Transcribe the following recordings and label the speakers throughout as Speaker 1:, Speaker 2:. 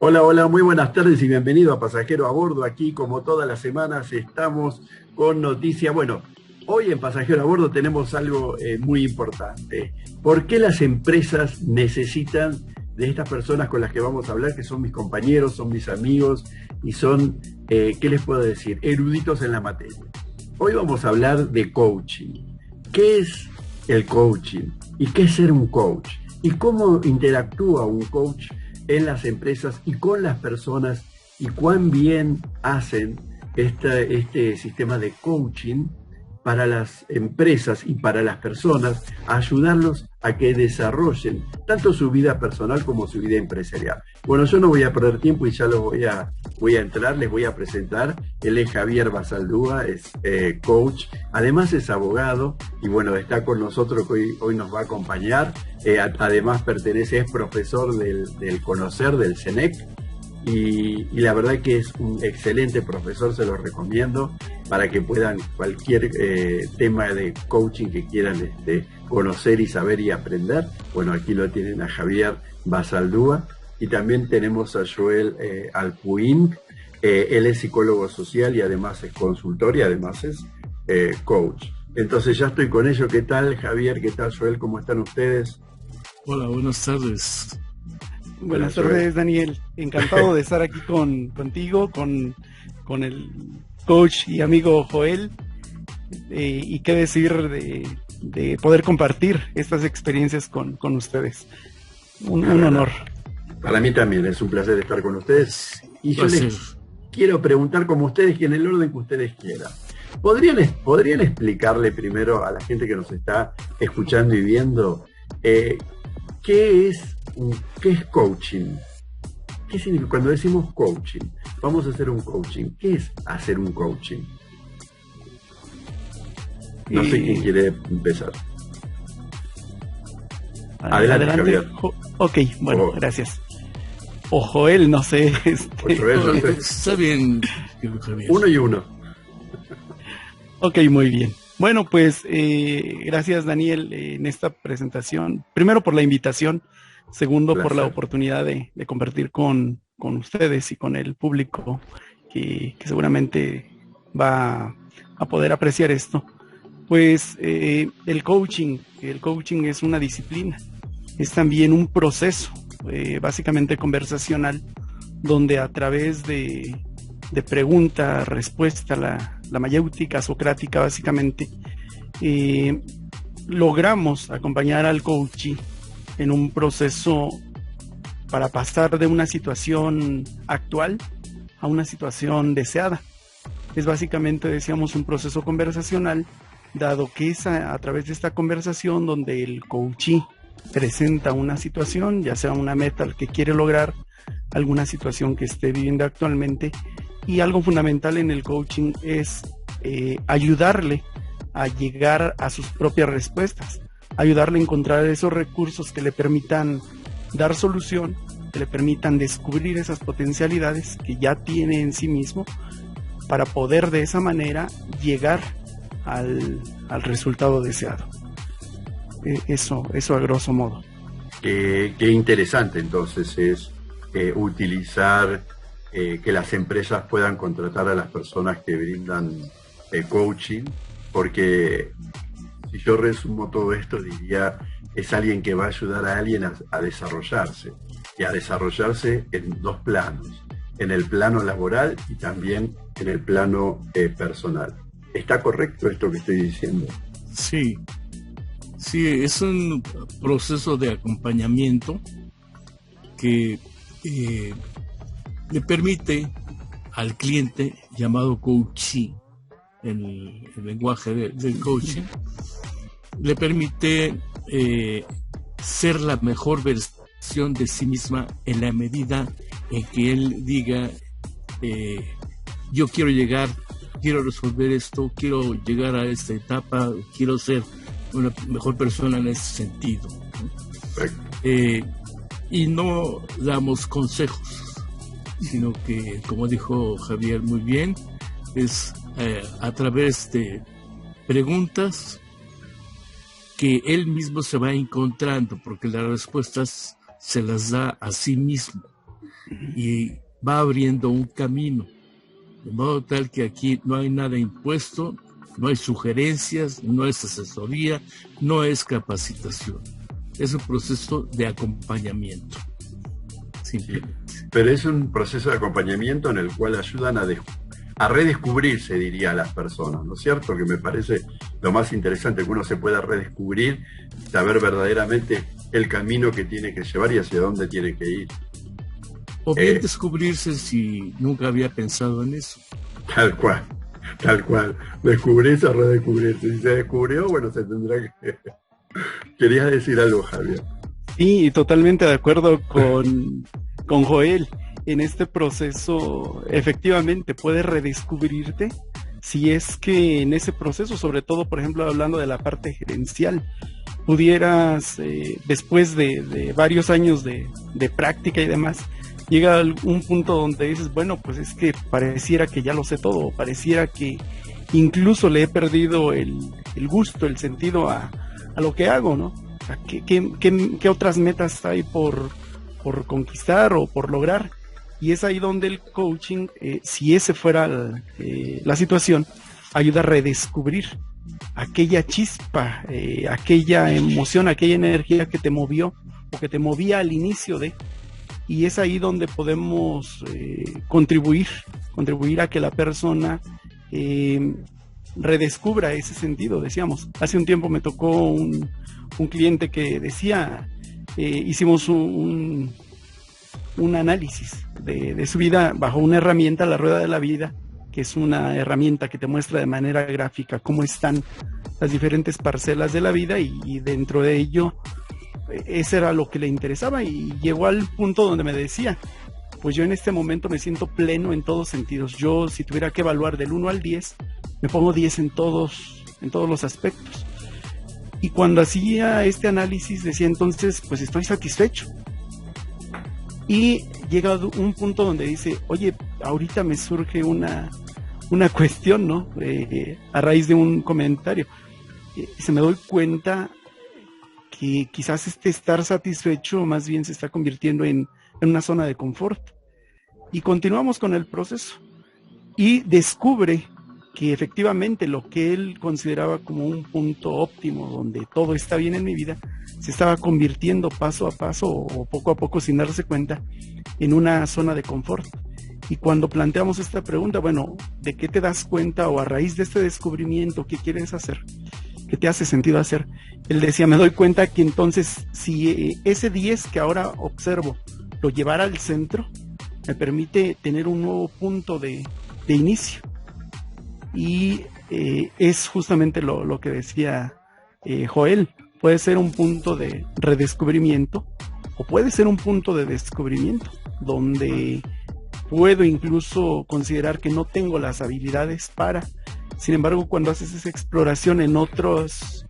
Speaker 1: Hola, hola, muy buenas tardes y bienvenido a Pasajero a Bordo. Aquí, como todas las semanas, estamos con noticias. Bueno, hoy en Pasajero a Bordo tenemos algo muy importante. ¿Por qué las empresas necesitan de estas personas con las que vamos a hablar, que son mis compañeros, son mis amigos y son, ¿qué les puedo decir? Eruditos en la materia. Hoy vamos a hablar de coaching. ¿Qué es el coaching? ¿Y qué es ser un coach? ¿Y cómo interactúa un coach en las empresas y con las personas? ¿Y cuán bien hacen este sistema de coaching para las empresas y para las personas, a ayudarlos a que desarrollen tanto su vida personal como su vida empresarial? Bueno, yo no voy a perder tiempo y ya lo voy a entrar, les voy a presentar. Él es Javier Basaldúa, es coach, además es abogado y bueno, está con nosotros, hoy nos va a acompañar. Además es profesor del Conocer, del CENEC, y la verdad que es un excelente profesor, se lo recomiendo para que puedan cualquier tema de coaching que quieran conocer y saber y aprender. Bueno, aquí lo tienen a Javier Basaldúa y también tenemos a Joel Alpuín. Él es psicólogo social y además es consultor y además es coach. Entonces ya estoy con ellos. ¿Qué tal, Javier? ¿Qué tal, Joel? ¿Cómo están ustedes?
Speaker 2: Hola, buenas tardes.
Speaker 3: Buenas tardes, Daniel. Encantado de estar aquí contigo, con el coach y amigo Joel. Y qué decir de poder compartir estas experiencias con ustedes. Un honor.
Speaker 1: Para mí también es un placer estar con ustedes. Y yo les quiero preguntar, como ustedes, y en el orden que ustedes quieran. ¿Podrían explicarle primero a la gente que nos está escuchando y viendo qué es coaching? ¿Qué significa cuando decimos coaching? Vamos a hacer un coaching. ¿Qué es hacer un coaching? No sé quién quiere empezar.
Speaker 3: Adelante, Javier. Ok, bueno, gracias. O Joel, no sé.
Speaker 2: Está bien, Javier.
Speaker 1: Uno y uno.
Speaker 3: Ok, muy bien. Bueno, pues gracias, Daniel, en esta presentación. Primero por la invitación, segundo por la oportunidad de compartir con ustedes y con el público que seguramente va a poder apreciar esto. Pues el coaching es una disciplina, es también un proceso básicamente conversacional, donde a través de pregunta, respuesta, la mayéutica socrática básicamente, logramos acompañar al coachee en un proceso para pasar de una situación actual a una situación deseada. Es básicamente, decíamos, un proceso conversacional, dado que es a través de esta conversación donde el coachee presenta una situación, ya sea una meta que quiere lograr, alguna situación que esté viviendo actualmente, y algo fundamental en el coaching es ayudarle a llegar a sus propias respuestas, ayudarle a encontrar esos recursos que le permitan dar solución, que le permitan descubrir esas potencialidades que ya tiene en sí mismo, para poder de esa manera llegar al resultado deseado. Eso a grosso modo.
Speaker 1: Qué interesante entonces es utilizar que las empresas puedan contratar a las personas que brindan coaching, porque si yo resumo todo esto diría, es alguien que va a ayudar a alguien a desarrollarse, y a desarrollarse en dos planos, en el plano laboral y también en el plano personal. ¿Está correcto esto que estoy diciendo?
Speaker 2: Sí, es un proceso de acompañamiento que le permite al cliente, llamado coachee en el lenguaje del coaching, le permite ser la mejor versión de sí misma en la medida en que él diga, yo quiero resolver esto, quiero llegar a esta etapa, quiero ser una mejor persona en ese sentido. Y no damos consejos, sino que, como dijo Javier muy bien, es a través de preguntas que él mismo se va encontrando, porque las respuestas se las da a sí mismo. y va abriendo un camino, de modo tal que aquí no hay nada impuesto, no hay sugerencias, no es asesoría, no es capacitación. Es un proceso de acompañamiento, simplemente.
Speaker 1: Pero es un proceso de acompañamiento en el cual ayudan a redescubrirse, diría, a las personas, ¿no es cierto? Que me parece lo más interesante, que uno se pueda redescubrir, saber verdaderamente el camino que tiene que llevar y hacia dónde tiene que ir.
Speaker 2: O bien descubrirse si nunca había pensado en eso.
Speaker 1: Tal cual, tal cual. Descubrirse o redescubrirse. Si se descubrió, bueno, se tendrá que... Querías decir algo, Javier.
Speaker 3: Sí, totalmente de acuerdo con Joel. En este proceso, efectivamente, puedes redescubrirte si es que en ese proceso, sobre todo, por ejemplo, hablando de la parte gerencial, pudieras, después de varios años de práctica y demás, llega a un punto donde dices, bueno, pues es que pareciera que ya lo sé todo, pareciera que incluso le he perdido el gusto, el sentido a lo que hago, ¿no? ¿Qué otras metas hay por conquistar o por lograr? Y es ahí donde el coaching, si ese fuera la situación, ayuda a redescubrir aquella chispa, aquella emoción, aquella energía que te movió o que te movía al inicio de... Y es ahí donde podemos contribuir a que la persona redescubra ese sentido. Decíamos, hace un tiempo me tocó un cliente que decía, hicimos un análisis de su vida bajo una herramienta, la Rueda de la Vida, que es una herramienta que te muestra de manera gráfica cómo están las diferentes parcelas de la vida y dentro de ello, ese era lo que le interesaba y llegó al punto donde me decía, pues yo en este momento me siento pleno en todos sentidos. Yo si tuviera que evaluar del 1 al 10, me pongo 10 en todos los aspectos. Y cuando hacía este análisis decía entonces, pues estoy satisfecho. Y llega un punto donde dice, oye, ahorita me surge una cuestión, ¿no? A raíz de un comentario. Se me doy cuenta que quizás este estar satisfecho más bien se está convirtiendo en una zona de confort. Y continuamos con el proceso. Y descubre que efectivamente lo que él consideraba como un punto óptimo, donde todo está bien en mi vida, se estaba convirtiendo paso a paso o poco a poco sin darse cuenta en una zona de confort. Y cuando planteamos esta pregunta, bueno, ¿de qué te das cuenta o a raíz de este descubrimiento qué quieres hacer? ¿Qué te hace sentido hacer? Él decía, me doy cuenta que entonces si ese 10 que ahora observo lo llevara al centro, me permite tener un nuevo punto de inicio. Y es justamente lo que decía Joel, puede ser un punto de redescubrimiento o puede ser un punto de descubrimiento, donde puedo incluso considerar que no tengo las habilidades para, sin embargo, cuando haces esa exploración en otras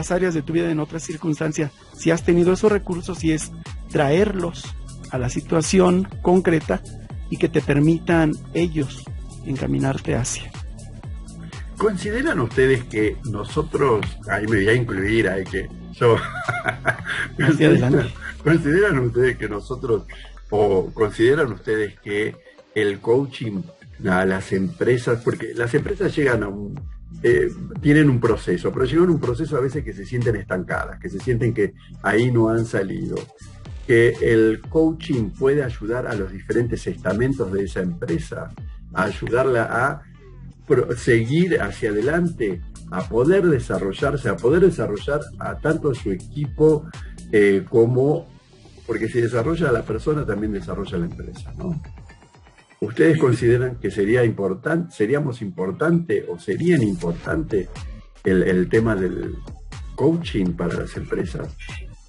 Speaker 3: áreas de tu vida, en otras circunstancias, si has tenido esos recursos y es traerlos a la situación concreta y que te permitan ellos encaminarte hacia.
Speaker 1: ¿Consideran ustedes que nosotros, ahí me voy a incluir, que yo... ¿Consideran ustedes que nosotros, o consideran ustedes que el coaching a las empresas, porque las empresas llegan a tienen un proceso, pero llegan a un proceso a veces que se sienten estancadas, que se sienten que ahí no han salido, que el coaching puede ayudar a los diferentes estamentos de esa empresa, a ayudarla a seguir hacia adelante, a poder desarrollarse, a poder desarrollar a tanto a su equipo como, porque si desarrolla a la persona también desarrolla a la empresa, ¿no? ¿Ustedes consideran que seríamos importante o serían importante el tema del coaching para las empresas?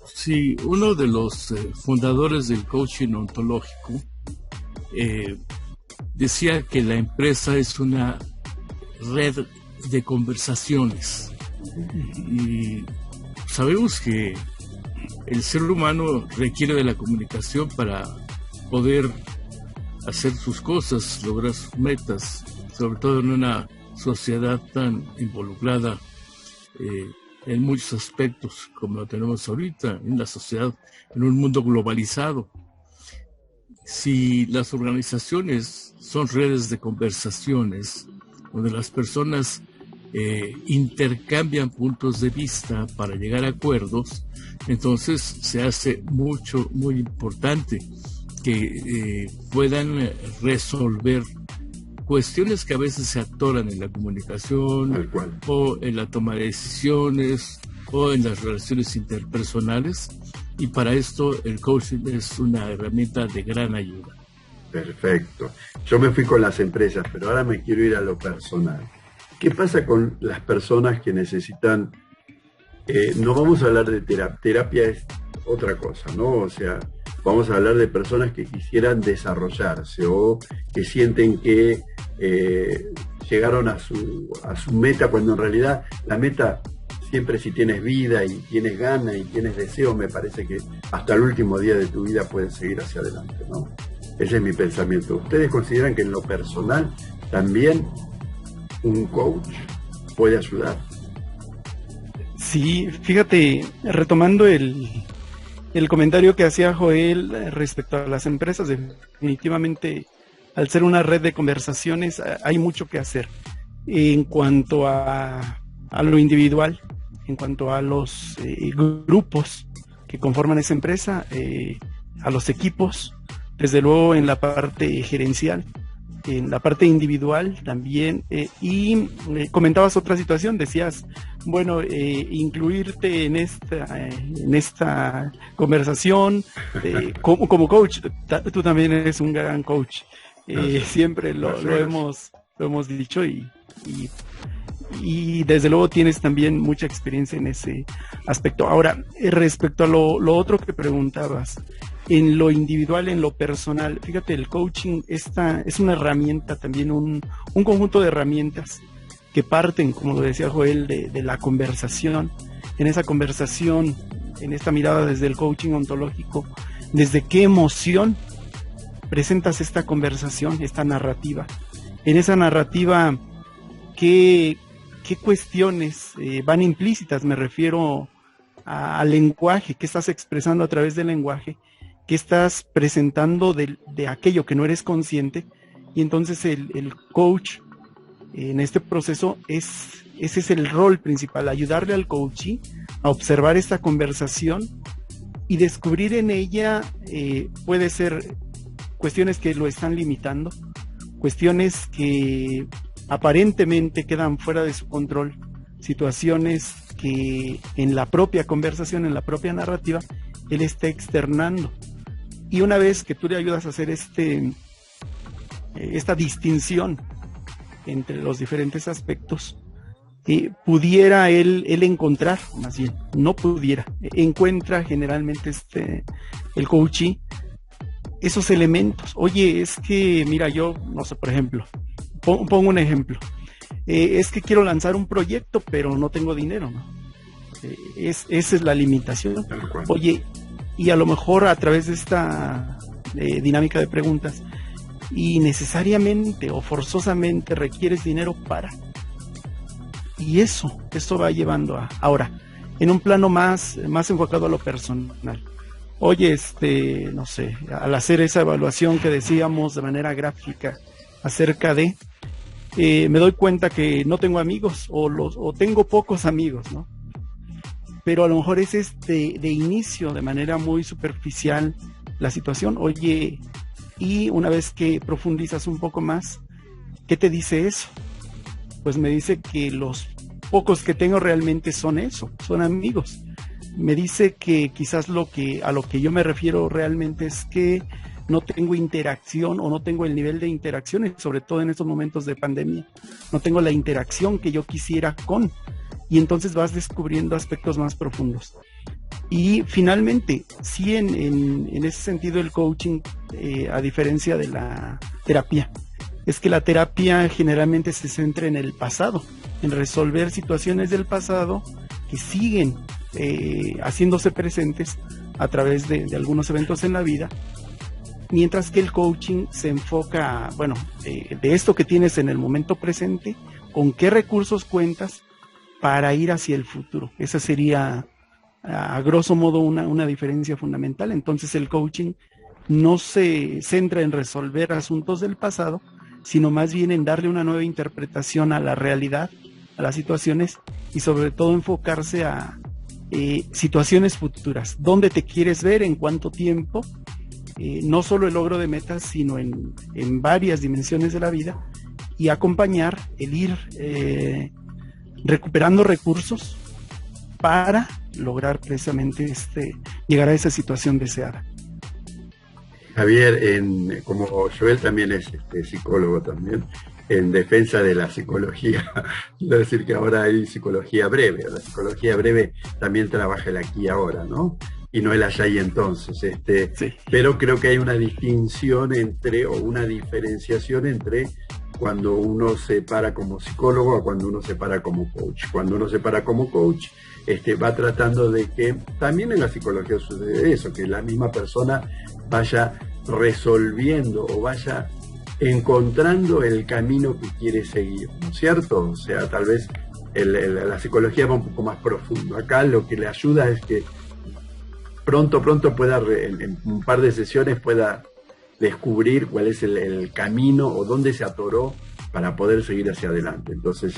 Speaker 2: Sí, uno de los fundadores del coaching ontológico decía que la empresa es una red de conversaciones y sabemos que el ser humano requiere de la comunicación para poder hacer sus cosas, lograr sus metas, sobre todo en una sociedad tan involucrada en muchos aspectos como lo tenemos ahorita, en la sociedad, en un mundo globalizado. Si las organizaciones son redes de conversaciones donde las personas intercambian puntos de vista para llegar a acuerdos, entonces se hace muy importante que puedan resolver cuestiones que a veces se atoran en la comunicación o en la toma de decisiones o en las relaciones interpersonales, y para esto el coaching es una herramienta de gran ayuda.
Speaker 1: Perfecto. Yo me fui con las empresas, pero ahora me quiero ir a lo personal. ¿Qué pasa con las personas que necesitan, no vamos a hablar de terapia, terapia es otra cosa, ¿no? O sea, vamos a hablar de personas que quisieran desarrollarse o que sienten que llegaron a su meta, cuando en realidad la meta, siempre si tienes vida y tienes ganas y tienes deseo, me parece que hasta el último día de tu vida puedes seguir hacia adelante, ¿no? Ese es mi pensamiento. ¿Ustedes consideran que en lo personal también un coach puede ayudar?
Speaker 3: Sí, fíjate, retomando el comentario que hacía Joel respecto a las empresas, definitivamente al ser una red de conversaciones hay mucho que hacer en cuanto a lo individual, en cuanto a los grupos que conforman esa empresa, a los equipos, desde luego en la parte gerencial, en la parte individual también, y comentabas otra situación, decías, bueno, incluirte en esta conversación como coach. Tú también eres un gran coach, siempre lo hemos dicho, y desde luego tienes también mucha experiencia en ese aspecto. Ahora, respecto a lo otro que preguntabas, en lo individual, en lo personal, fíjate, el coaching es una herramienta también, un conjunto de herramientas que parten, como lo decía Joel, de la conversación. En esa conversación, en esta mirada desde el coaching ontológico, desde qué emoción presentas esta conversación, esta narrativa. En esa narrativa, ¿qué cuestiones van implícitas? Me refiero al lenguaje, ¿qué estás expresando a través del lenguaje? ¿Qué estás presentando de aquello que no eres consciente? Y entonces el coach en este proceso ese es el rol principal, ayudarle al coachee a observar esta conversación y descubrir en ella, puede ser cuestiones que lo están limitando, cuestiones que aparentemente quedan fuera de su control, situaciones que en la propia conversación, en la propia narrativa, él está externando. Y una vez que tú le ayudas a hacer esta distinción entre los diferentes aspectos, pudiera él encontrar, más bien, no pudiera, encuentra generalmente el coachee esos elementos. Oye, es que, mira, yo, no sé, por ejemplo, pongo un ejemplo, es que quiero lanzar un proyecto, pero no tengo dinero, ¿no? Esa es la limitación. Oye, y a lo mejor a través de esta dinámica de preguntas, y necesariamente o forzosamente requieres dinero para, y eso va llevando a, ahora, en un plano más enfocado a lo personal. Oye, no sé, al hacer esa evaluación que decíamos de manera gráfica acerca de, me doy cuenta que no tengo amigos o tengo pocos amigos, ¿no? Pero a lo mejor es de inicio, de manera muy superficial, la situación. Oye, y una vez que profundizas un poco más, ¿qué te dice eso? Pues me dice que los pocos que tengo realmente son eso, son amigos. Me dice que quizás a lo que yo me refiero realmente es que no tengo interacción o no tengo el nivel de interacción, sobre todo en estos momentos de pandemia. No tengo la interacción que yo quisiera con. Y entonces vas descubriendo aspectos más profundos. Y finalmente, sí, en ese sentido el coaching, a diferencia de la terapia, es que la terapia generalmente se centra en el pasado, en resolver situaciones del pasado que siguen haciéndose presentes a través de algunos eventos en la vida, mientras que el coaching se enfoca, de esto que tienes en el momento presente, con qué recursos cuentas para ir hacia el futuro. Esa sería, a grosso modo, una diferencia fundamental. Entonces el coaching no se centra en resolver asuntos del pasado, sino más bien en darle una nueva interpretación a la realidad, a las situaciones, y sobre todo enfocarse a situaciones futuras. ¿Dónde te quieres ver? ¿En cuánto tiempo? No solo el logro de metas, sino en varias dimensiones de la vida, y acompañar el ir recuperando recursos para lograr precisamente llegar a esa situación deseada.
Speaker 1: Javier, como Joel también es psicólogo también, en defensa de la psicología, quiero decir que ahora hay psicología breve. La psicología breve también trabaja el aquí y ahora, ¿no? Y no el allá y entonces.
Speaker 3: Sí.
Speaker 1: Pero creo que hay una distinción o una diferenciación entre cuando uno se para como psicólogo o cuando uno se para como coach. Cuando uno se para como coach, va tratando de que también en la psicología sucede eso, que la misma persona vaya resolviendo o vaya encontrando el camino que quiere seguir, ¿no es cierto? O sea, tal vez la psicología va un poco más profundo. Acá lo que le ayuda es que pronto pueda, en un par de sesiones, pueda descubrir cuál es el camino o dónde se atoró para poder seguir hacia adelante. Entonces,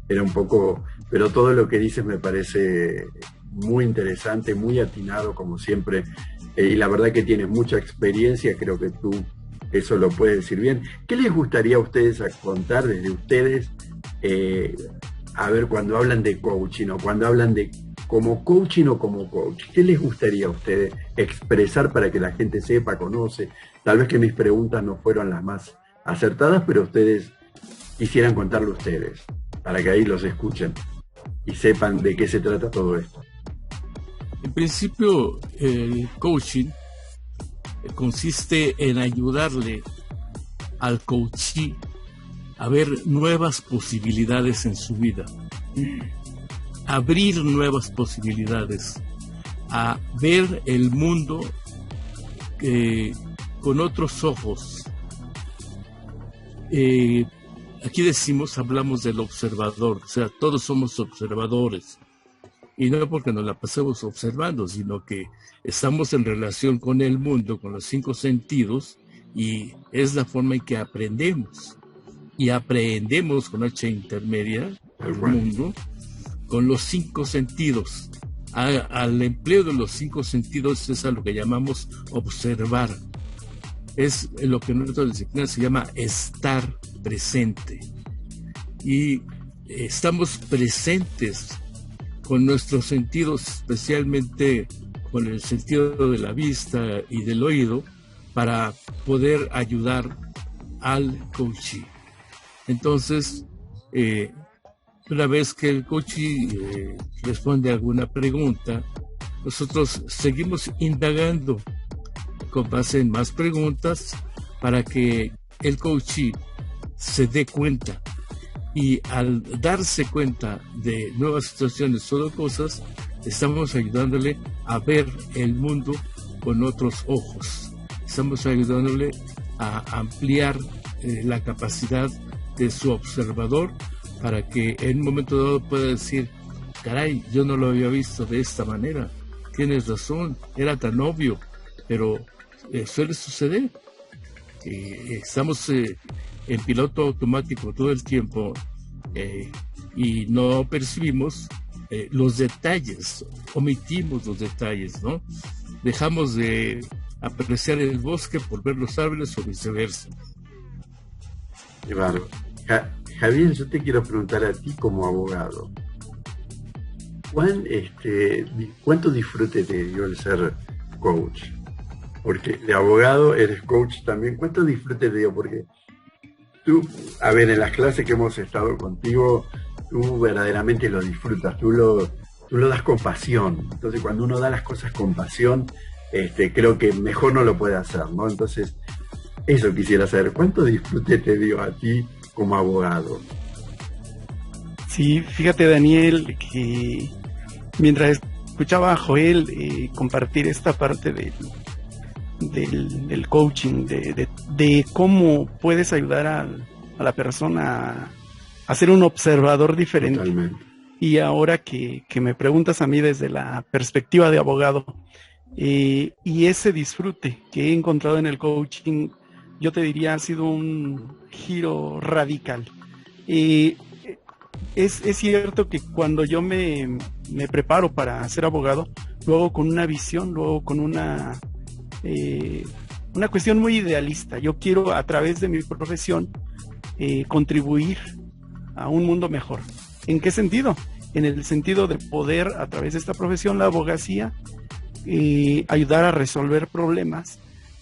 Speaker 1: era un poco, pero todo lo que dices me parece muy interesante, muy atinado como siempre, y la verdad que tienes mucha experiencia, creo que tú eso lo puedes decir bien. ¿Qué les gustaría a ustedes contar desde ustedes, a ver, cuando hablan de coaching o cuando hablan de como coaching o como coach? ¿Qué les gustaría a ustedes expresar para que la gente sepa, conoce? Tal vez que mis preguntas no fueron las más acertadas, pero ustedes quisieran contarlo ustedes, para que ahí los escuchen y sepan de qué se trata todo esto.
Speaker 2: En principio, el coaching consiste en ayudarle al coachee a ver nuevas posibilidades en su vida, abrir nuevas posibilidades, a ver el mundo con otros ojos. Aquí hablamos del observador, o sea, todos somos observadores. Y no porque nos la pasemos observando, sino que estamos en relación con el mundo, con los 5 sentidos, y es la forma en que aprendemos. Y aprendemos con H intermedia, el mundo, con los 5 sentidos. Al empleo de los 5 sentidos es a lo que llamamos observar. Es lo que en nuestra disciplina se llama estar presente. Y estamos presentes con nuestros sentidos, especialmente con el sentido de la vista y del oído, para poder ayudar al coachee. Entonces, una vez que el coachee responde a alguna pregunta, nosotros seguimos indagando con base en más preguntas para que el coachee se dé cuenta. Y al darse cuenta de nuevas situaciones o de cosas, estamos ayudándole a ver el mundo con otros ojos. Estamos ayudándole a ampliar la capacidad de su observador para que en un momento dado pueda decir, caray, yo no lo había visto de esta manera. Tienes razón, era tan obvio, pero suele suceder. Estamos en piloto automático todo el tiempo y no percibimos los detalles, omitimos los detalles, ¿no? Dejamos de apreciar el bosque por ver los árboles o viceversa.
Speaker 1: Qué bárbaro. Javier, yo te quiero preguntar a ti como abogado, ¿cuánto disfrute te dio el ser coach? Porque de abogado eres coach también. ¿Cuánto disfrute te dio? Porque tú, a ver, en las clases que hemos estado contigo, tú verdaderamente lo disfrutas, tú lo das con pasión. Entonces, cuando uno da las cosas con pasión, creo que mejor no lo puede hacer, ¿no? Entonces, eso quisiera saber, ¿cuánto disfrute te dio a ti como abogado?
Speaker 3: Sí, fíjate, Daniel, que mientras escuchaba a Joel compartir esta parte del coaching, de cómo puedes ayudar a la persona a ser un observador diferente.
Speaker 1: Totalmente.
Speaker 3: Y ahora que me preguntas a mí desde la perspectiva de abogado, Y ese disfrute que he encontrado en el coaching, yo te diría, ha sido un giro radical. Es cierto que cuando yo me preparo para ser abogado, luego con una visión, luego con una cuestión muy idealista. Yo quiero, a través de mi profesión, contribuir a un mundo mejor. ¿En qué sentido? En el sentido de poder, a través de esta profesión, la abogacía, ayudar a resolver problemas,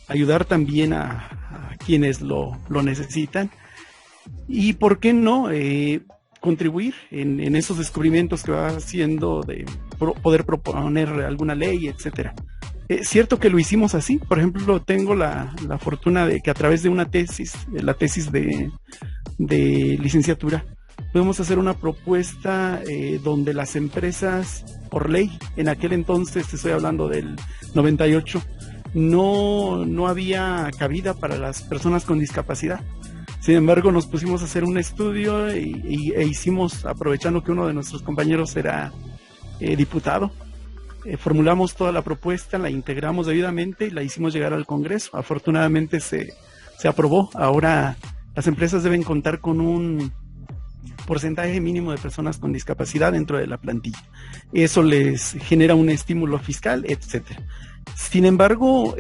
Speaker 3: ayudar también a quienes lo necesitan, y por qué no contribuir en esos descubrimientos que va haciendo, de poder proponer alguna ley, etcétera. Es cierto que lo hicimos así. Por ejemplo, tengo la fortuna de que a través de una tesis, la tesis de licenciatura, podemos hacer una propuesta donde las empresas, por ley, en aquel entonces, te estoy hablando del 98, no había cabida para las personas con discapacidad. Sin embargo, nos pusimos a hacer un estudio e hicimos, aprovechando que uno de nuestros compañeros era diputado, formulamos toda la propuesta, la integramos debidamente y la hicimos llegar al Congreso. Afortunadamente se aprobó. Ahora las empresas deben contar con un porcentaje mínimo de personas con discapacidad dentro de la plantilla. Eso les genera un estímulo fiscal, etcétera. Sin embargo,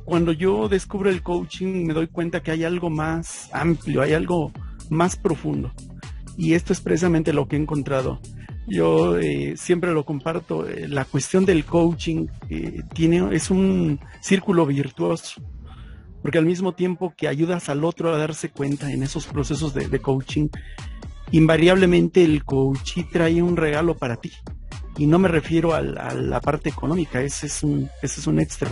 Speaker 3: cuando yo descubro el coaching, me doy cuenta que hay algo más amplio, hay algo más profundo. Y esto es precisamente lo que he encontrado. Yo siempre lo comparto. La cuestión del coaching es un círculo virtuoso, porque al mismo tiempo que ayudas al otro a darse cuenta en esos procesos de coaching, invariablemente el coachee trae un regalo para ti. Y no me refiero a la parte económica, ese es un extra.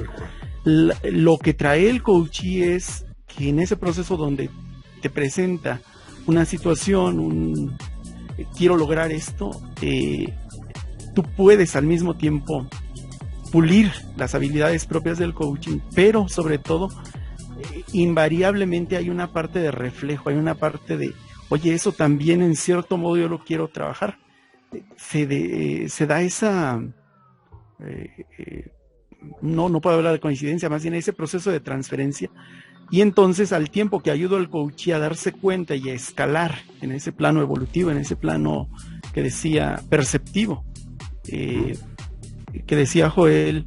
Speaker 3: Lo que trae el coachee es que en ese proceso donde te presenta una situación, quiero lograr esto, tú puedes al mismo tiempo pulir las habilidades propias del coaching, pero sobre todo, invariablemente hay una parte de reflejo, hay una parte de, oye, eso también en cierto modo yo lo quiero trabajar. Se da esa, no puedo hablar de coincidencia, más bien ese proceso de transferencia. Y entonces, al tiempo que ayudo al coachee a darse cuenta y a escalar en ese plano evolutivo, en ese plano que decía perceptivo, que decía Joel,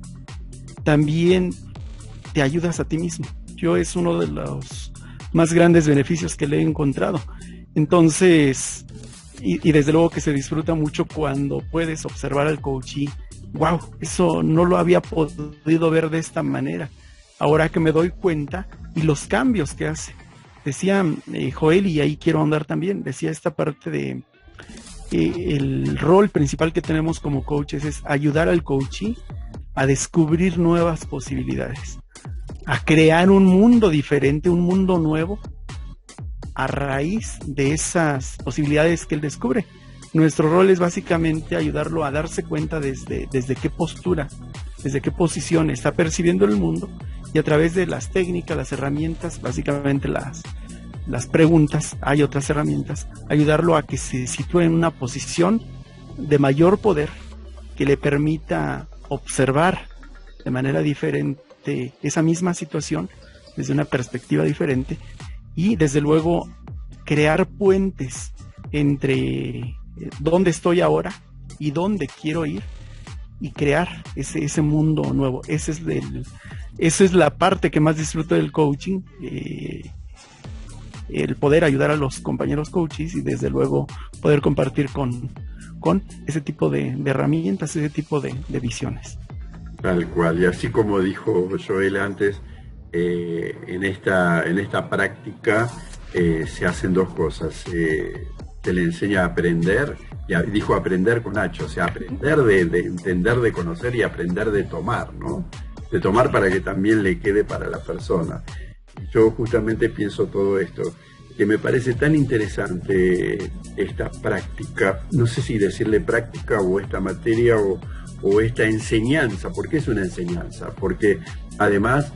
Speaker 3: también te ayudas a ti mismo. Es uno de los más grandes beneficios que le he encontrado. Entonces, y desde luego que se disfruta mucho cuando puedes observar al coachee. Wow, eso no lo había podido ver de esta manera. Ahora que me doy cuenta y los cambios que hace. Decía Joel, y ahí quiero ahondar también, decía esta parte de el rol principal que tenemos como coaches es ayudar al coachee a descubrir nuevas posibilidades, a crear un mundo diferente, un mundo nuevo, a raíz de esas posibilidades que él descubre. Nuestro rol es básicamente ayudarlo a darse cuenta desde qué postura, desde qué posición está percibiendo el mundo, y a través de las técnicas, las herramientas, básicamente las preguntas, hay otras herramientas, ayudarlo a que se sitúe en una posición de mayor poder que le permita observar de manera diferente esa misma situación desde una perspectiva diferente, y desde luego crear puentes entre dónde estoy ahora y dónde quiero ir, y crear ese mundo nuevo. Esa es la parte que más disfruto del coaching, el poder ayudar a los compañeros coaches y desde luego poder compartir con ese tipo de herramientas, ese tipo de visiones.
Speaker 1: Tal cual, y así como dijo Joel antes, en esta práctica se hacen dos cosas. Se le enseña a aprender, y dijo aprender con H, o sea, aprender de entender, de conocer, y aprender de tomar, ¿no? De tomar para que también le quede para la persona. Y yo justamente pienso todo esto, que me parece tan interesante esta práctica, no sé si decirle práctica o esta materia o esta enseñanza. ¿Por qué es una enseñanza? Porque además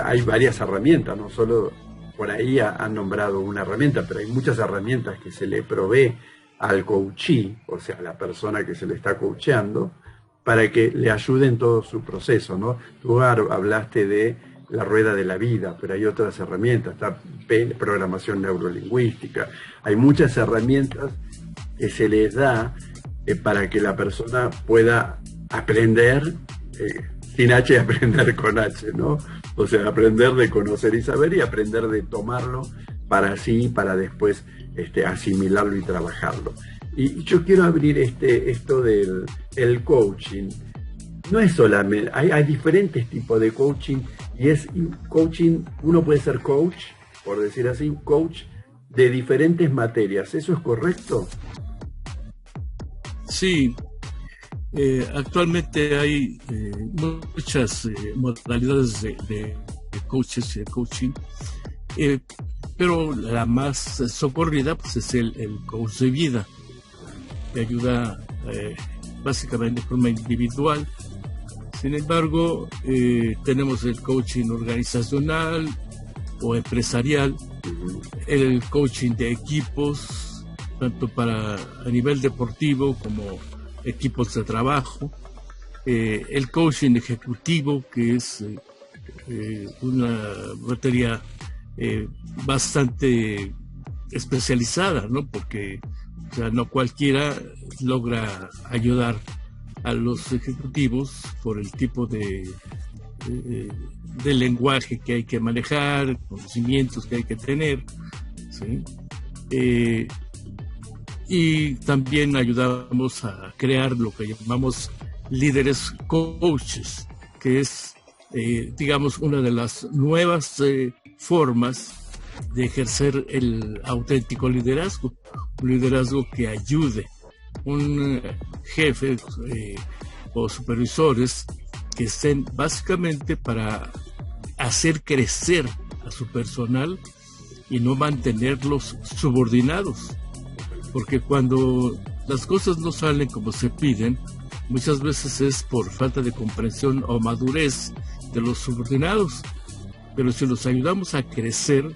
Speaker 1: hay varias herramientas, no solo por ahí han nombrado una herramienta, pero hay muchas herramientas que se le provee al coachee, o sea, a la persona que se le está coacheando, para que le ayude en todo su proceso, ¿no? Tú hablaste de la rueda de la vida, pero hay otras herramientas, está programación neurolingüística, hay muchas herramientas que se les da para que la persona pueda aprender sin H y aprender con H, ¿no? O sea, aprender de conocer y saber y aprender de tomarlo para sí, para después asimilarlo y trabajarlo. Y yo quiero abrir esto del el coaching. No es solamente, hay diferentes tipos de coaching y es coaching, uno puede ser coach, por decir así, coach de diferentes materias. ¿Eso es correcto?
Speaker 2: Sí, actualmente hay muchas modalidades de coaches y de coaching, pero la más socorrida pues, es el coach de vida, que ayuda básicamente de forma individual. Sin embargo, tenemos el coaching organizacional o empresarial, el coaching de equipos, tanto a nivel deportivo como equipos de trabajo, el coaching ejecutivo, que es una materia bastante especializada, ¿no? Porque o sea, no cualquiera logra ayudar a los ejecutivos por el tipo de lenguaje que hay que manejar, conocimientos que hay que tener, ¿sí? Y también ayudamos a crear lo que llamamos líderes coaches, que es, digamos, una de las nuevas formas de ejercer el auténtico liderazgo, un liderazgo que ayude, un jefe o supervisores que estén básicamente para hacer crecer a su personal y no mantenerlos subordinados. Porque cuando las cosas no salen como se piden, muchas veces es por falta de comprensión o madurez de los subordinados. Pero si los ayudamos a crecer,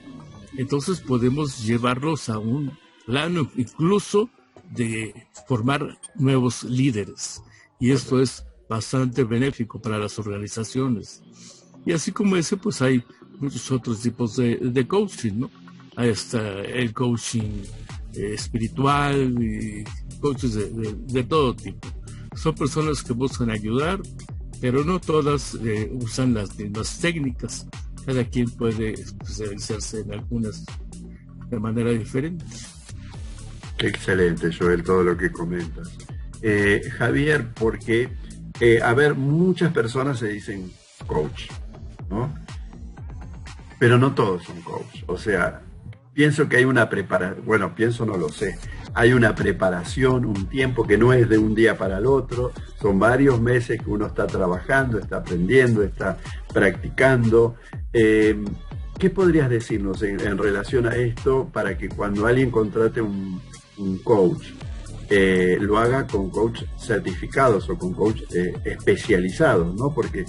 Speaker 2: entonces podemos llevarlos a un plano incluso de formar nuevos líderes. Y esto es bastante benéfico para las organizaciones. Y así como ese, pues hay muchos otros tipos de coaching, ¿no? Ahí está el coaching espiritual y coaches de todo tipo. Son personas que buscan ayudar, pero no todas usan las mismas técnicas. Cada quien puede especializarse en algunas de manera diferente.
Speaker 1: Excelente, Joel, todo lo que comentas. Javier, porque, muchas personas se dicen coach, ¿no? Pero no todos son coach. O sea, pienso que hay una preparación, bueno, pienso no lo sé, hay una preparación, un tiempo que no es de un día para el otro, son varios meses que uno está trabajando, está aprendiendo, está practicando. ¿Qué podrías decirnos en relación a esto para que cuando alguien contrate un coach, lo haga con coach certificados o con coach especializados, ¿no? Porque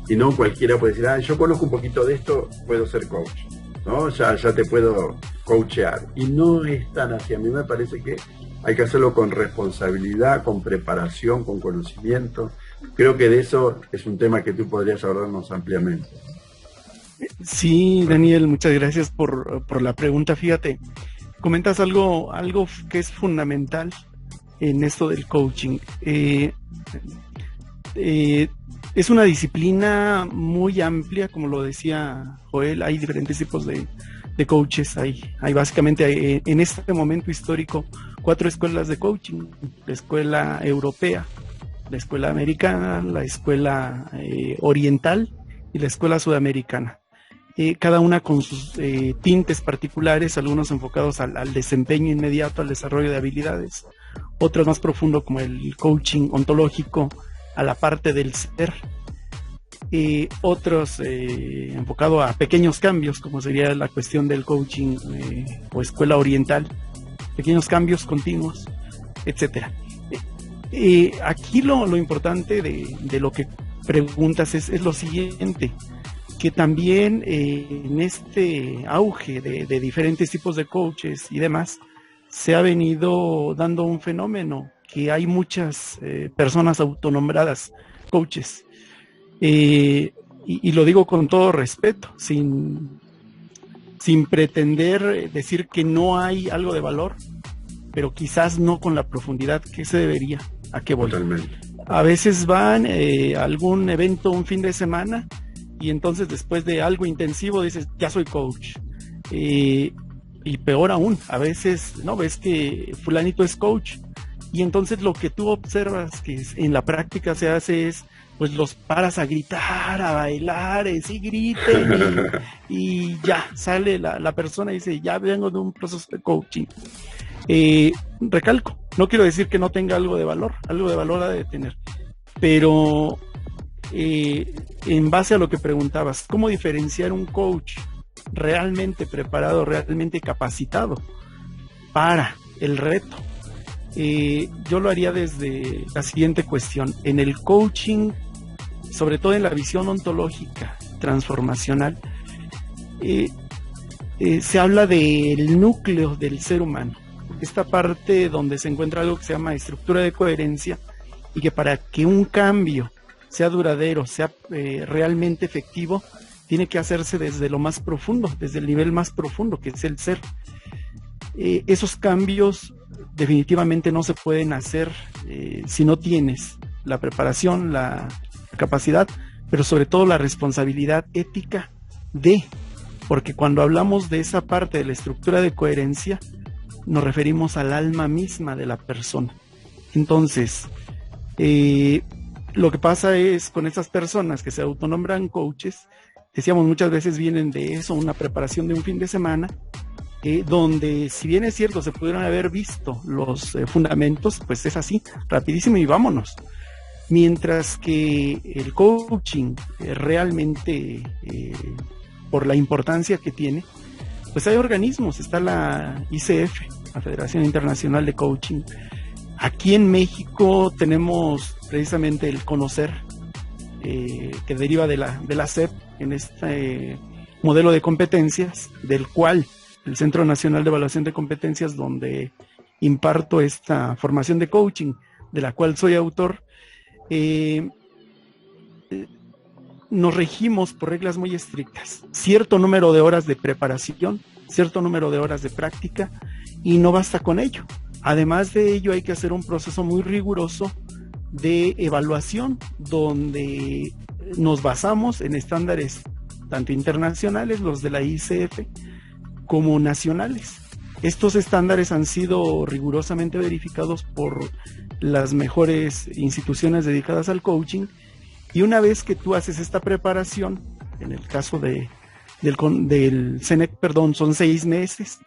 Speaker 1: si no, cualquiera puede decir, yo conozco un poquito de esto, puedo ser coach, ¿no? Ya te puedo coachear. Y no es tan así. A mí me parece que hay que hacerlo con responsabilidad, con preparación, con conocimiento. Creo que de eso es un tema que tú podrías hablarnos ampliamente.
Speaker 3: Sí, Daniel, muchas gracias por la pregunta. Fíjate, comentas algo que es fundamental en esto del coaching. Es una disciplina muy amplia, como lo decía Joel, hay diferentes tipos de coaches. Hay básicamente en este momento histórico 4 escuelas de coaching: la escuela europea, la escuela americana, la escuela oriental y la escuela sudamericana. Cada una con sus tintes particulares, algunos enfocados al desempeño inmediato, al desarrollo de habilidades, otros más profundo como el coaching ontológico, a la parte del ser, otros enfocado a pequeños cambios, como sería la cuestión del coaching o escuela oriental, pequeños cambios continuos, etcétera. Aquí lo importante de lo que preguntas es lo siguiente, que también en este auge de diferentes tipos de coaches y demás, se ha venido dando un fenómeno que hay muchas personas autonombradas coaches. Y lo digo con todo respeto, sin pretender decir que no hay algo de valor, pero quizás no con la profundidad que se debería. ¿A qué voy?
Speaker 1: Totalmente.
Speaker 3: A veces van a algún evento un fin de semana y entonces después de algo intensivo dices, ya soy coach. Y peor aún, a veces, ¿no? Ves que fulanito es coach y entonces lo que tú observas que en la práctica se hace es, pues los paras a gritar, a bailar, sí griten y ya sale la persona y dice, ya vengo de un proceso de coaching. Recalco, no quiero decir que no tenga algo de valor ha de tener, pero en base a lo que preguntabas, ¿cómo diferenciar un coach realmente preparado, realmente capacitado para el reto? Yo lo haría desde la siguiente cuestión. En el coaching, sobre todo en la visión ontológica transformacional, se habla del núcleo del ser humano, esta parte donde se encuentra algo que se llama estructura de coherencia, y que para que un cambio sea duradero, sea realmente efectivo, tiene que hacerse desde lo más profundo, desde el nivel más profundo, que es el ser. Esos cambios definitivamente no se pueden hacer si no tienes la preparación, la capacidad, pero sobre todo la responsabilidad ética porque cuando hablamos de esa parte de la estructura de coherencia, nos referimos al alma misma de la persona. Entonces, lo que pasa es con esas personas que se autonombran coaches, decíamos, muchas veces vienen de eso, una preparación de un fin de semana, donde si bien es cierto se pudieron haber visto los fundamentos, pues es así, rapidísimo y vámonos. Mientras que el coaching realmente, por la importancia que tiene, pues hay organismos, está la ICF, la Federación Internacional de Coaching. Aquí en México tenemos precisamente el Conocer, que deriva de la SEP, en este modelo de competencias, del cual el Centro Nacional de Evaluación de Competencias, donde imparto esta formación de coaching, de la cual soy autor, nos regimos por reglas muy estrictas, cierto número de horas de preparación, cierto número de horas de práctica, y no basta con ello. Además de ello, hay que hacer un proceso muy riguroso de evaluación, donde nos basamos en estándares tanto internacionales, los de la ICF, como nacionales. Estos estándares han sido rigurosamente verificados por las mejores instituciones dedicadas al coaching, y una vez que tú haces esta preparación, en el caso del CENEC, son 6 meses,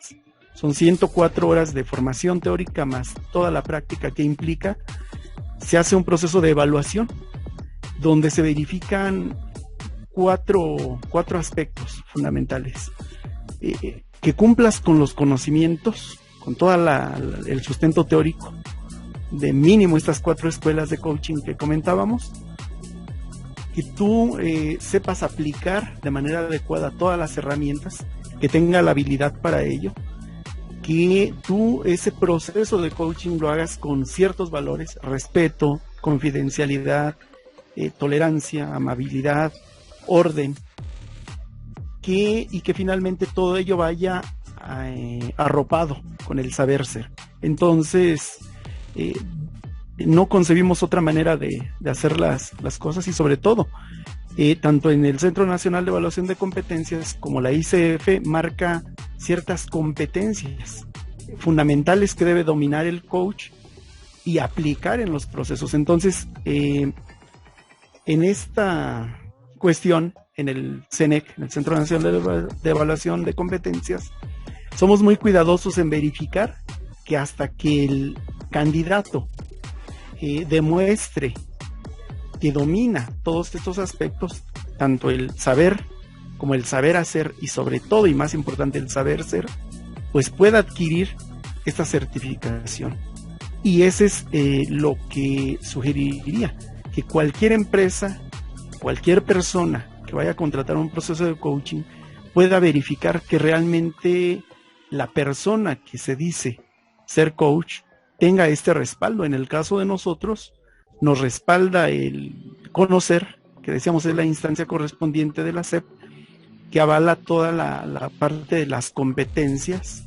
Speaker 3: son 104 horas de formación teórica más toda la práctica que implica, se hace un proceso de evaluación donde se verifican cuatro aspectos fundamentales. Que cumplas con los conocimientos, con todo el sustento teórico de mínimo estas 4 escuelas de coaching que comentábamos, que tú sepas aplicar de manera adecuada todas las herramientas, que tenga la habilidad para ello, que tú ese proceso de coaching lo hagas con ciertos valores: respeto, confidencialidad, tolerancia, amabilidad, orden, y que finalmente todo ello vaya arropado con el saber ser. Entonces, no concebimos otra manera de hacer las cosas, y sobre todo, tanto en el Centro Nacional de Evaluación de Competencias como la ICF marca ciertas competencias fundamentales que debe dominar el coach y aplicar en los procesos. Entonces, en esta cuestión, en el CENEC, en el Centro Nacional de Evaluación de Competencias, somos muy cuidadosos en verificar que hasta que el candidato demuestre que domina todos estos aspectos, tanto el saber como el saber hacer, y sobre todo y más importante el saber ser, pues pueda adquirir esta certificación. Y ese es lo que sugeriría, que cualquier empresa, cualquier persona que vaya a contratar un proceso de coaching pueda verificar que realmente la persona que se dice ser coach tenga este respaldo. En el caso de nosotros, nos respalda el conocer, que decíamos es la instancia correspondiente de la SEP, que avala toda la parte de las competencias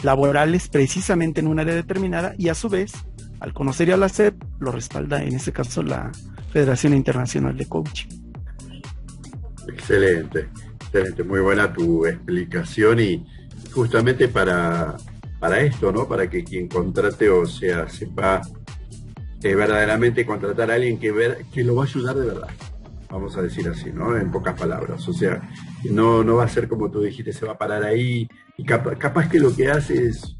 Speaker 3: laborales precisamente en un área determinada, y a su vez, al conocer a la SEP, lo respalda en este caso la Federación Internacional de Coaching.
Speaker 1: Excelente, excelente, muy buena tu explicación, y justamente para esto, ¿no? Para que quien contrate, o sea, sepa verdaderamente contratar a alguien que lo va a ayudar de verdad, vamos a decir así, ¿no? En pocas palabras, o sea, no va a ser como tú dijiste, se va a parar ahí, y capaz que lo que hace es,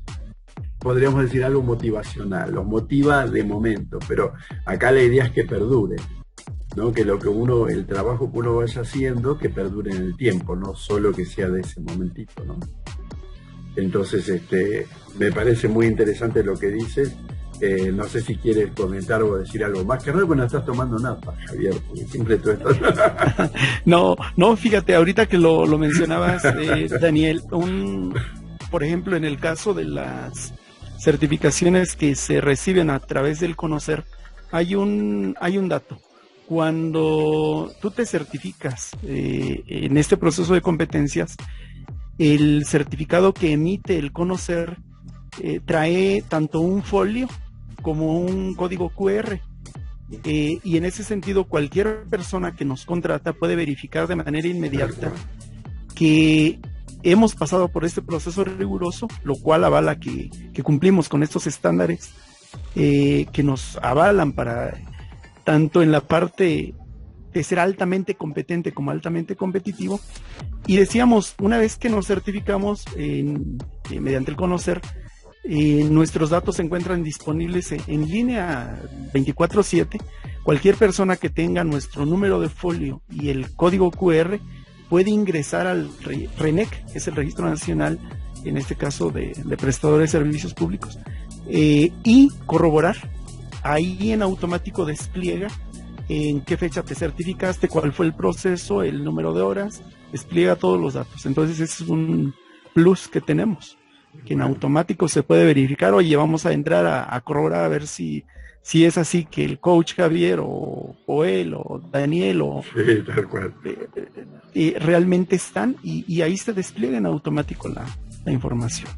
Speaker 1: podríamos decir, algo motivacional, los motiva de momento, pero acá la idea es que perdure, ¿no? Que el trabajo que uno vaya haciendo, que perdure en el tiempo, no solo que sea de ese momentito, ¿no? Entonces, me parece muy interesante lo que dices. No sé si quieres comentar o decir algo más. Que raro que no estás tomando nada, Javier, porque siempre tú estás...
Speaker 3: No, fíjate, ahorita que lo mencionabas, Daniel, por ejemplo, en el caso de las certificaciones que se reciben a través del conocer, hay un dato. Cuando tú te certificas en este proceso de competencias, el certificado que emite el conocer trae tanto un folio como un código QR, y en ese sentido cualquier persona que nos contrata puede verificar de manera inmediata que hemos pasado por este proceso riguroso, lo cual avala que cumplimos con estos estándares que nos avalan para tanto en la parte de ser altamente competente como altamente competitivo. Y decíamos, una vez que nos certificamos mediante el conocer, nuestros datos se encuentran disponibles en línea 24/7. Cualquier persona que tenga nuestro número de folio y el código QR puede ingresar al RENEC, que es el Registro Nacional, en este caso de Prestadores de Servicios Públicos, y corroborar. Ahí en automático despliega en qué fecha te certificaste, cuál fue el proceso, el número de horas, despliega todos los datos. Entonces ese es un plus que tenemos, que en automático se puede verificar. Oye, vamos a entrar a corroborar a ver si es así, que el coach Javier o él o Daniel
Speaker 1: sí, tal cual.
Speaker 3: Realmente están, y ahí se despliega en automático la información.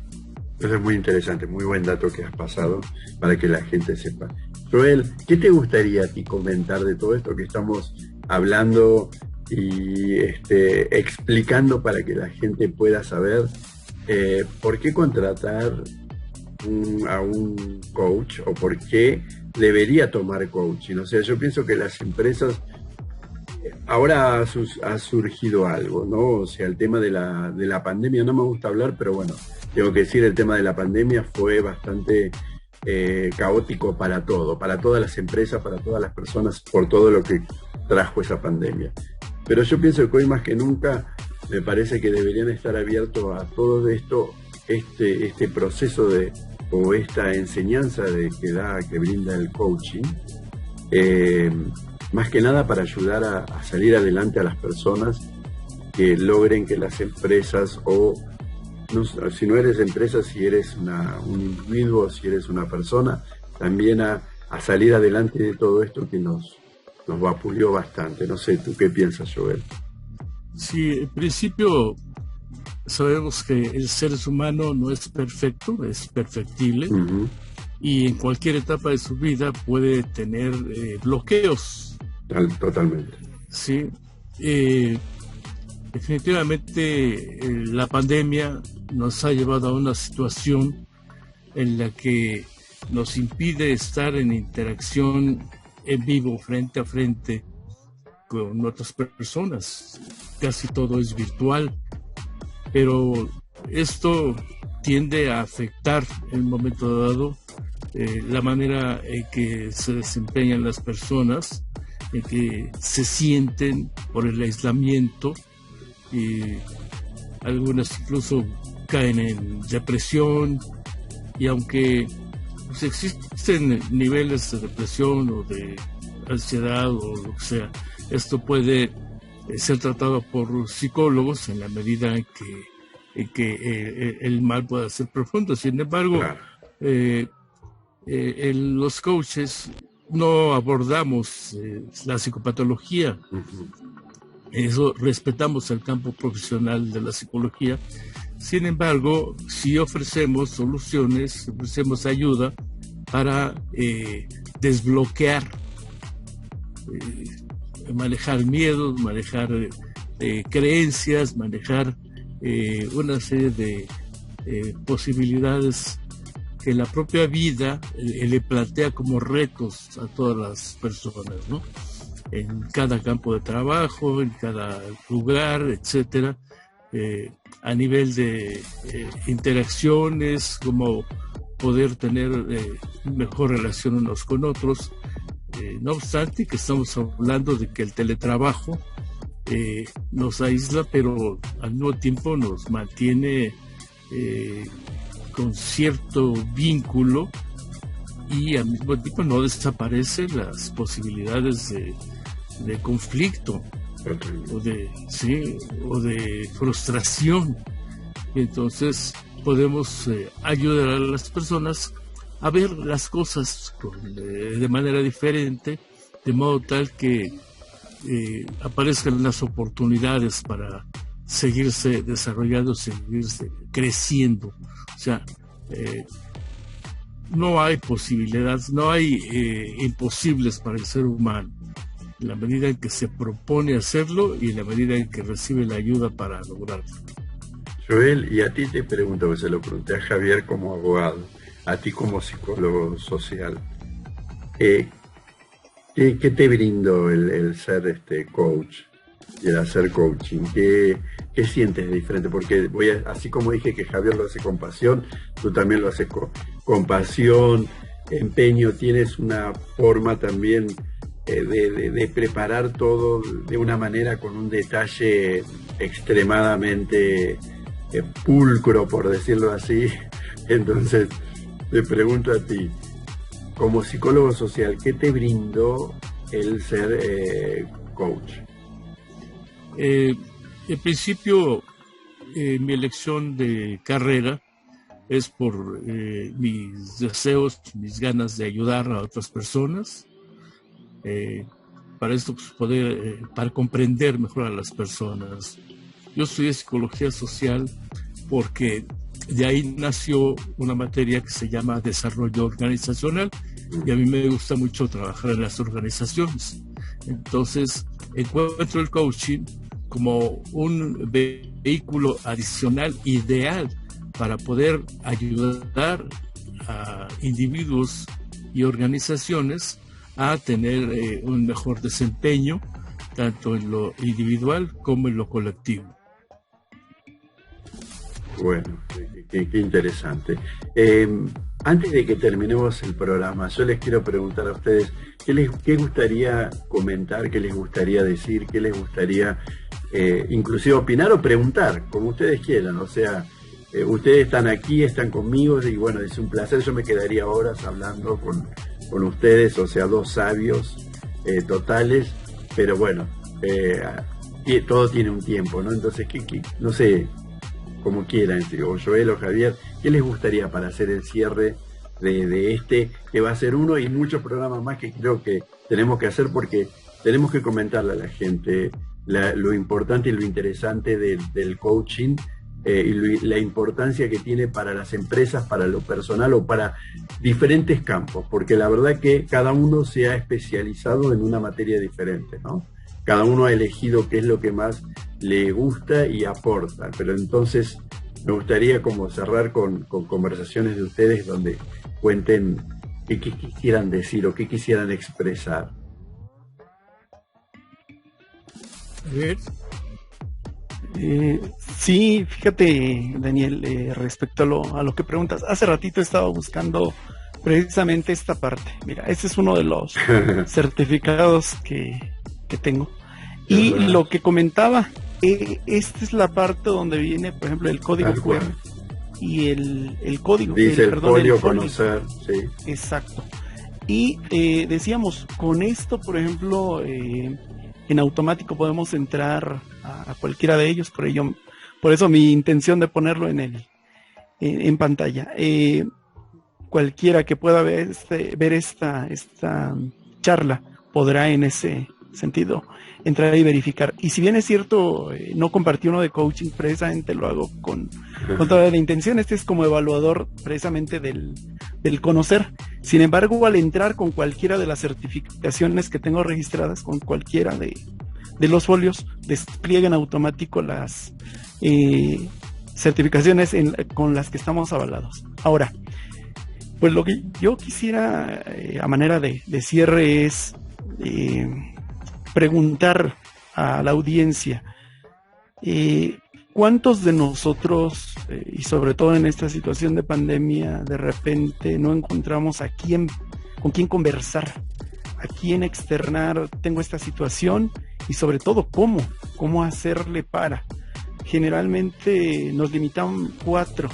Speaker 1: Eso es muy interesante, muy buen dato que has pasado para que la gente sepa. Joel, ¿qué te gustaría a ti comentar de todo esto que estamos hablando y explicando para que la gente pueda saber por qué contratar a un coach, o por qué debería tomar coaching? O sea, yo pienso que las empresas, ahora ha surgido algo, ¿no? O sea, el tema de la pandemia, no me gusta hablar, pero bueno, tengo que decir, el tema de la pandemia fue bastante caótico para todas las empresas, para todas las personas, por todo lo que trajo esa pandemia. Pero yo pienso que hoy más que nunca me parece que deberían estar abiertos a todo esto, este proceso o esta enseñanza que brinda el coaching, más que nada para ayudar a salir adelante a las personas, que logren que las empresas, no, si no eres empresa, si eres un individuo, si eres una persona, también a salir adelante de todo esto que nos vapuleó bastante. No sé, ¿tú qué piensas, Joel?
Speaker 2: Sí, en principio sabemos que el ser humano no es perfecto, es perfectible, y en cualquier etapa de su vida puede tener bloqueos.
Speaker 1: Totalmente.
Speaker 2: Sí, definitivamente la pandemia nos ha llevado a una situación en la que nos impide estar en interacción en vivo, frente a frente, con otras personas. Casi todo es virtual, pero esto tiende a afectar en un momento dado la manera en que se desempeñan las personas, en que se sienten por el aislamiento, y algunas incluso caen en depresión. Y aunque pues, existen niveles de depresión o de ansiedad o lo que sea, esto puede ser tratado por psicólogos en la medida en que el mal pueda ser profundo. Sin embargo,
Speaker 1: claro,
Speaker 2: los coaches no abordamos la psicopatología. Eso, respetamos el campo profesional de la psicología. Sin embargo, sí ofrecemos soluciones, ofrecemos ayuda para desbloquear, manejar miedos, manejar creencias, manejar una serie de posibilidades que la propia vida le plantea como retos a todas las personas, ¿no? En cada campo de trabajo, en cada lugar, etcétera, a nivel de interacciones, como poder tener mejor relación unos con otros. No obstante que estamos hablando de que el teletrabajo nos aísla, pero al mismo tiempo nos mantiene con cierto vínculo, y al mismo tiempo no desaparecen las posibilidades de conflicto o de frustración. Entonces podemos ayudar a las personas a ver las cosas de manera diferente, de modo tal que aparezcan las oportunidades para seguirse desarrollando, seguirse creciendo. O sea, no hay posibilidades, no hay imposibles para el ser humano, en la medida en que se propone hacerlo y en la medida en que recibe la ayuda para lograrlo.
Speaker 1: Joel, y a ti te pregunto, porque se lo pregunté a Javier como abogado, a ti como psicólogo social, ¿qué te brindó el ser coach y el hacer coaching? ¿Qué sientes de diferente? Porque así como dije que Javier lo hace con pasión, tú también lo haces con pasión, empeño, tienes una forma también de preparar todo de una manera con un detalle extremadamente pulcro, por decirlo así. Entonces, te pregunto a ti, como psicólogo social, ¿qué te brindó el ser coach?
Speaker 2: En principio, mi elección de carrera es por mis deseos, mis ganas de ayudar a otras personas. Para esto, pues, para comprender mejor a las personas. Yo estudié psicología social porque de ahí nació una materia que se llama desarrollo organizacional, y a mí me gusta mucho trabajar en las organizaciones. Entonces, encuentro el coaching como un vehículo adicional ideal para poder ayudar a individuos y organizaciones a tener un mejor desempeño, tanto en lo individual como en lo colectivo.
Speaker 1: Bueno, qué interesante. Antes de que terminemos el programa, yo les quiero preguntar a ustedes qué gustaría comentar, qué les gustaría decir, qué les gustaría inclusive opinar o preguntar, como ustedes quieran. O sea, ustedes están aquí, están conmigo, y bueno, es un placer. Yo me quedaría horas hablando con ustedes, o sea, dos sabios totales, pero bueno, todo tiene un tiempo, ¿no? Entonces, no sé, como quieran, o Joel o Javier, ¿qué les gustaría para hacer el cierre de este, que va a ser uno y muchos programas más que creo que tenemos que hacer, porque tenemos que comentarle a la gente lo importante y lo interesante del coaching, y la importancia que tiene para las empresas, para lo personal o para diferentes campos, porque la verdad que cada uno se ha especializado en una materia diferente, ¿no? Cada uno ha elegido qué es lo que más le gusta y aporta, pero entonces me gustaría como cerrar con conversaciones de ustedes donde cuenten qué quisieran decir o qué quisieran expresar.
Speaker 2: A ver.
Speaker 3: Sí, fíjate, Daniel, respecto a lo que preguntas, hace ratito estaba buscando precisamente esta parte. Mira, este es uno de los certificados que tengo. Y lo que comentaba, esta es la parte donde viene, por ejemplo, el código QR y el código.
Speaker 1: Dice el folio conocer, sí.
Speaker 3: Exacto. Y decíamos, con esto, por ejemplo, en automático podemos entrar a cualquiera de ellos, por eso mi intención de ponerlo en pantalla. cualquiera que pueda ver esta charla podrá en ese sentido entrar y verificar. Y si bien es cierto, no compartí uno de coaching, precisamente lo hago con toda la intención. Este es como evaluador precisamente del conocer. Sin embargo, al entrar con cualquiera de las certificaciones que tengo registradas, con cualquiera de los folios, despliega en automático las certificaciones con las que estamos avalados. Ahora, pues lo que yo quisiera a manera de cierre es preguntar a la audiencia, ¿cuántos de nosotros, y sobre todo en esta situación de pandemia, de repente no encontramos con quién conversar, a quién externar, tengo esta situación, y sobre todo cómo hacerle para? Generalmente nos limitan cuatro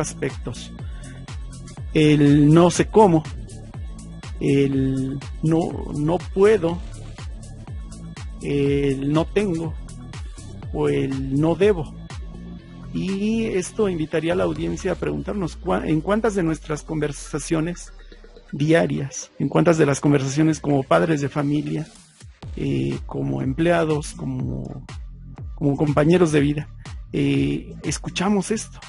Speaker 3: aspectos: el no sé cómo, el no puedo, el no tengo o el no debo. Y esto invitaría a la audiencia a preguntarnos en cuántas de nuestras conversaciones diarias, en cuántas de las conversaciones como padres de familia, como empleados, como compañeros de vida, escuchamos esto.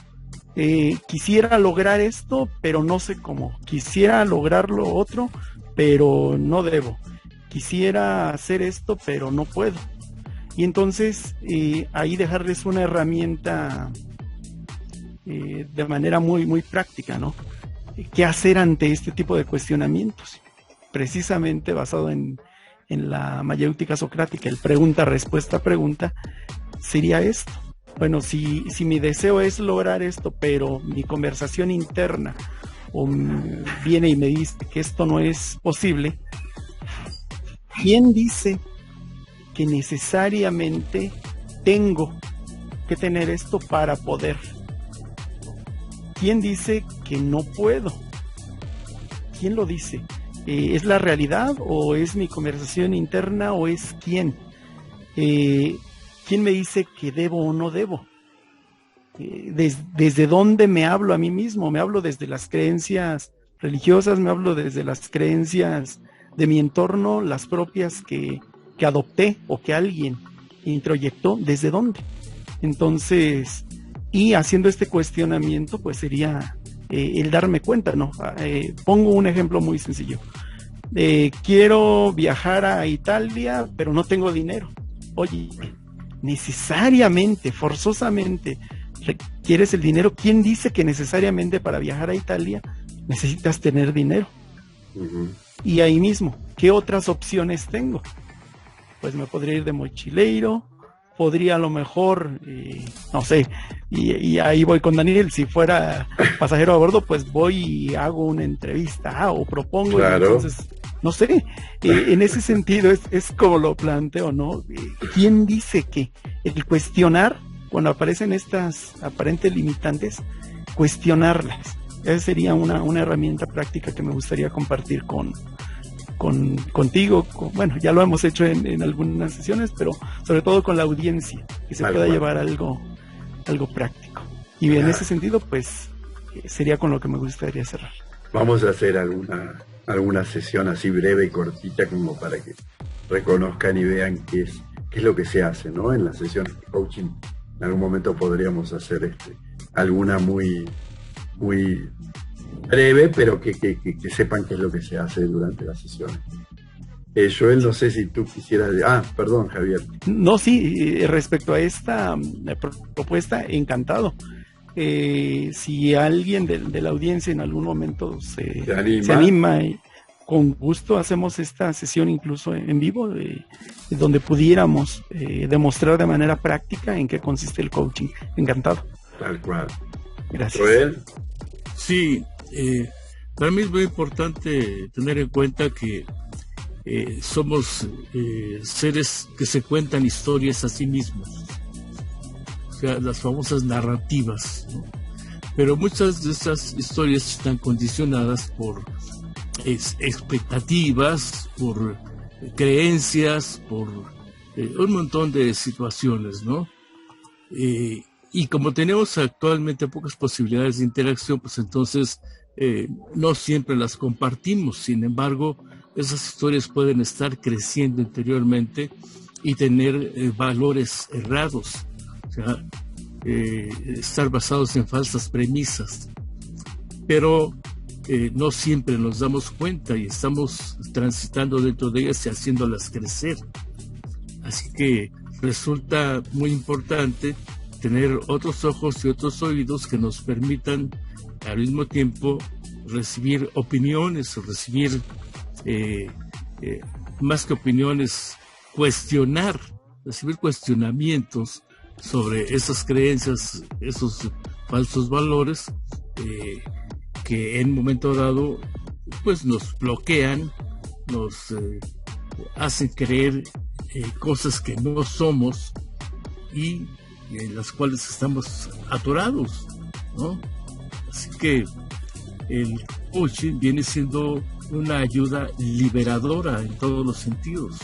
Speaker 3: Quisiera lograr esto, pero no sé cómo. Quisiera lograr lo otro, pero no debo. Quisiera hacer esto, pero no puedo. Y entonces ahí dejarles una herramienta de manera muy, muy práctica, ¿no? ¿Qué hacer ante este tipo de cuestionamientos? Precisamente basado en la mayéutica socrática, el pregunta-respuesta-pregunta, sería esto. Bueno, si mi deseo es lograr esto, pero mi conversación interna viene y me dice que esto no es posible, ¿quién dice que necesariamente tengo que tener esto para poder? ¿Quién dice que no puedo? ¿Quién lo dice? ¿Es la realidad o es mi conversación interna o es quién? ¿Quién me dice que debo o no debo? ¿Desde dónde me hablo a mí mismo? ¿Me hablo desde las creencias religiosas? ¿Me hablo desde las creencias de mi entorno, las propias que adopté o que alguien introyectó? ¿Desde dónde? Entonces, y haciendo este cuestionamiento, pues sería el darme cuenta, ¿no? Pongo un ejemplo muy sencillo. Quiero viajar a Italia, pero no tengo dinero. Oye, necesariamente, forzosamente, requieres el dinero. ¿Quién dice que necesariamente para viajar a Italia necesitas tener dinero? Uh-huh. Y ahí mismo, ¿qué otras opciones tengo? Pues me podría ir de mochileiro, podría a lo mejor, no sé, y ahí voy con Daniel, si fuera pasajero a bordo, pues voy y hago una entrevista, o propongo, claro. Entonces, no sé, en ese sentido es como lo planteo, ¿no? ¿Quién dice que el cuestionar, cuando aparecen estas aparentes limitantes, cuestionarlas? Esa sería una herramienta práctica que me gustaría compartir contigo, bueno, ya lo hemos hecho en algunas sesiones, pero sobre todo con la audiencia, que se pueda llevar algo práctico. Y en ese sentido, pues, sería con lo que me gustaría cerrar.
Speaker 1: Vamos a hacer alguna sesión así breve y cortita, como para que reconozcan y vean qué es lo que se hace, ¿no? En las sesiones de coaching, en algún momento podríamos hacer alguna muy, muy breve, pero que sepan qué es lo que se hace durante las sesiones. Joel, no sé si tú quisieras... perdón, Javier.
Speaker 3: No, sí, respecto a esta propuesta, encantado. Si alguien de la audiencia en algún momento se anima, con gusto hacemos esta sesión incluso en vivo, donde pudiéramos demostrar de manera práctica en qué consiste el coaching. Encantado.
Speaker 1: Tal cual.
Speaker 3: Gracias.
Speaker 1: Joel.
Speaker 2: Sí, para mí es muy importante tener en cuenta que somos seres que se cuentan historias a sí mismos, o sea, las famosas narrativas, ¿no? Pero muchas de esas historias están condicionadas por expectativas, por creencias, por un montón de situaciones, ¿no? Y como tenemos actualmente pocas posibilidades de interacción, pues entonces no siempre las compartimos. Sin embargo, esas historias pueden estar creciendo interiormente y tener valores errados, o sea, estar basados en falsas premisas. Pero no siempre nos damos cuenta y estamos transitando dentro de ellas y haciéndolas crecer. Así que resulta muy importante tener otros ojos y otros oídos que nos permitan al mismo tiempo recibir opiniones, o recibir más que opiniones, recibir cuestionamientos sobre esas creencias, esos falsos valores que en un momento dado pues nos bloquean, nos hacen creer cosas que no somos y en las cuales estamos atorados, ¿no? Así que el coaching viene siendo una ayuda liberadora en todos los sentidos,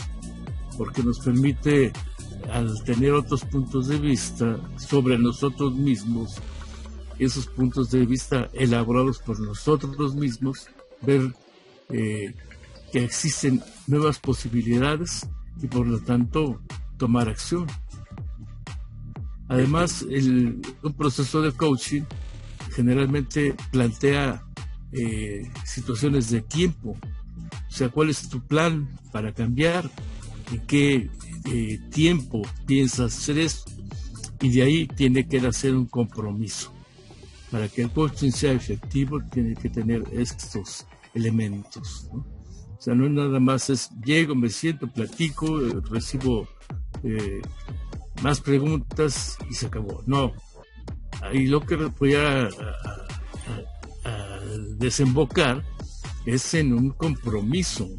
Speaker 2: porque nos permite, al tener otros puntos de vista sobre nosotros mismos, esos puntos de vista elaborados por nosotros mismos, ver que existen nuevas posibilidades y por lo tanto tomar acción. Además, un proceso de coaching generalmente plantea situaciones de tiempo, o sea, ¿cuál es tu plan para cambiar? ¿En qué tiempo piensas hacer esto? Y de ahí tiene que hacer un compromiso. Para que el coaching sea efectivo, tiene que tener estos elementos, ¿no? O sea, no nada más es llego, me siento, platico, recibo más preguntas y se acabó. No. Ahí lo que voy a desembocar es en un compromiso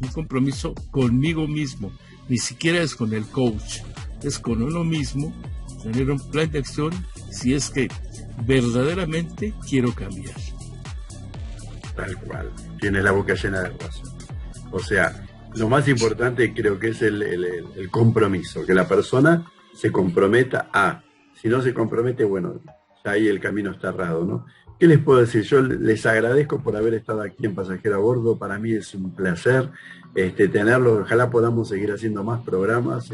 Speaker 2: conmigo mismo. Ni siquiera es con el coach, es con uno mismo, tener un plan de acción si es que verdaderamente quiero cambiar.
Speaker 1: Tal cual, tienes la boca llena de razón. O sea, lo más importante creo que es el compromiso, que la persona se comprometa a. Si no se compromete, bueno, ya ahí el camino está errado, ¿no? ¿Qué les puedo decir? Yo les agradezco por haber estado aquí en Pasajero a Bordo. Para mí es un placer tenerlo. Ojalá podamos seguir haciendo más programas,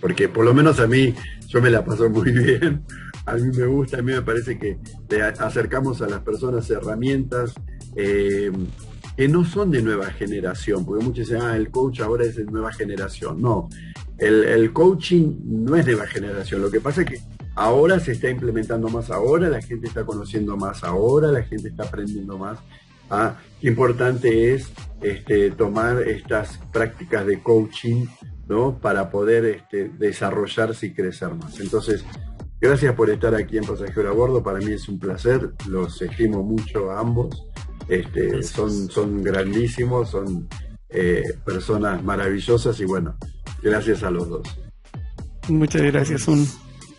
Speaker 1: porque por lo menos a mí, yo me la paso muy bien. A mí me gusta, a mí me parece que le acercamos a las personas herramientas que no son de nueva generación, porque muchos dicen, el coach ahora es de nueva generación. No, el coaching no es de nueva generación. Lo que pasa es que ahora se está implementando más, ahora la gente está conociendo más, ahora la gente está aprendiendo más. Qué importante es tomar estas prácticas de coaching, ¿no? Para poder desarrollarse y crecer más. Entonces, gracias por estar aquí en Pasajero a Bordo. Para mí es un placer, los estimo mucho a ambos. Son grandísimos, son personas maravillosas y bueno, gracias a los dos.
Speaker 3: Muchas gracias,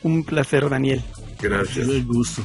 Speaker 3: un placer, Daniel.
Speaker 1: Gracias.
Speaker 2: El gusto.